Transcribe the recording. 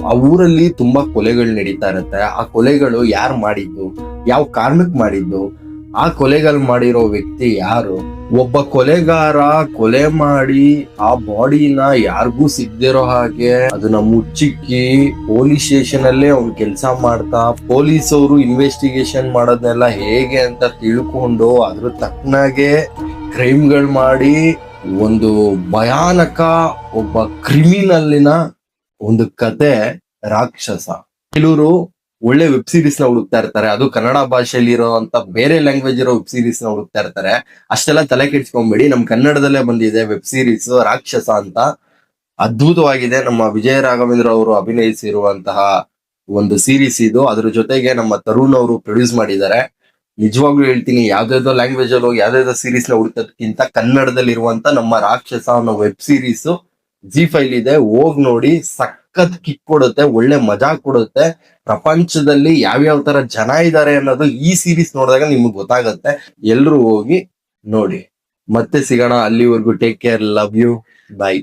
ಆ ಊರಲ್ಲಿ ತುಂಬಾ ಕೊಲೆಗಳು ನಡೀತಾ ಇರುತ್ತೆ. ಆ ಕೊಲೆಗಳು ಯಾರು ಮಾಡಿದ್ದು, ಯಾವ ಕಾರಣಕ್ಕೆ ಮಾಡಿದ್ದು, ಆ ಕೊಲೆಗಳು ಮಾಡಿರೋ ವ್ಯಕ್ತಿ ಯಾರು, ಒಬ್ಬ ಕೊಲೆಗಾರ ಕೊಲೆ ಮಾಡಿ ಆ ಬಾಡಿನ ಯಾರಿಗೂ ಸಿಗ್ದಿರೋ ಹಾಗೆ ಅದನ್ನ ಮುಚ್ಚಿಕ್ಕಿ ಪೊಲೀಸ್ ಸ್ಟೇಷನ್ ಅಲ್ಲೇ ಅವ್ನು ಕೆಲಸ ಮಾಡ್ತಾ ಪೊಲೀಸ್ ಅವರು ಇನ್ವೆಸ್ಟಿಗೇಷನ್ ಮಾಡೋದನ್ನೆಲ್ಲ ಹೇಗೆ ಅಂತ ತಿಳ್ಕೊಂಡು ಅದ್ರ ತಕ್ಕನಾಗೆ ಕ್ರೈಮ್ಗಳು ಮಾಡಿ ಒಂದು ಭಯಾನಕ ಒಬ್ಬ ಕ್ರಿಮಿನಲ್ಲಿನ ಒಂದು ಕತೆ ರಾಕ್ಷಸ. ಕೆಲವರು ಒಳ್ಳೆ ವೆಬ್ ಸೀರೀಸ್ ನ ಹುಡುಕ್ತಾ ಇರ್ತಾರೆ, ಅದು ಕನ್ನಡ ಭಾಷೆಯಲ್ಲಿ ಇರೋಂತ ಬೇರೆ ಲ್ಯಾಂಗ್ವೇಜ್ ಇರೋ ವೆಬ್ ಸೀರೀಸ್ ನ ಹುಡುಕ್ತಾ ಇರ್ತಾರೆ. ಅಷ್ಟೆಲ್ಲ ತಲೆ ಕೆಡ್ಸ್ಕೊಂಬೇಡಿ, ನಮ್ ಕನ್ನಡದಲ್ಲೇ ಬಂದಿದೆ ವೆಬ್ ಸೀರೀಸ್ ರಾಕ್ಷಸ ಅಂತ. ಅದ್ಭುತವಾಗಿದೆ. ನಮ್ಮ ವಿಜಯ ರಾಘವೇಂದ್ರ ಅವರು ಅಭಿನಯಿಸಿರುವಂತಹ ಒಂದು ಸೀರೀಸ್ ಇದು. ಅದ್ರ ಜೊತೆಗೆ ನಮ್ಮ ತರುಣ್ ಅವರು ಪ್ರೊಡ್ಯೂಸ್ ಮಾಡಿದ್ದಾರೆ. ನಿಜವಾಗ್ಲೂ ಹೇಳ್ತೀನಿ, ಯಾವ್ದಾವ್ದೋ ಲ್ಯಾಂಗ್ವೇಜ್ ಅಲ್ಲಿ ಹೋಗಿ ಯಾವ್ದಾವ್ದೋ ಸೀರೀಸ್ ನ ಹುಡುಕೋದಕ್ಕಿಂತ ಕನ್ನಡದಲ್ಲಿ ಇರುವಂತ ನಮ್ಮ ರಾಕ್ಷಸ ಅನ್ನೋ ವೆಬ್ ಸೀರೀಸ್ ಜಿ5 ಇದೆ, ಹೋಗ್ ನೋಡಿ. ಸಖತ್ ಕಿಕ್ ಕೊಡುತ್ತೆ, ಒಳ್ಳೆ ಮಜಾ ಕೊಡುತ್ತೆ. ಪ್ರಪಂಚದಲ್ಲಿ ಯಾವ್ಯಾವ ತರ ಜನ ಇದ್ದಾರೆ ಅನ್ನೋದು ಈ ಸೀರೀಸ್ ನೋಡಿದಾಗ ನಿಮ್ಗೆ ಗೊತ್ತಾಗತ್ತೆ. ಎಲ್ರು ಹೋಗಿ ನೋಡಿ. ಮತ್ತೆ ಸಿಗೋಣ, ಅಲ್ಲಿವರೆಗೂ take care, love you, by.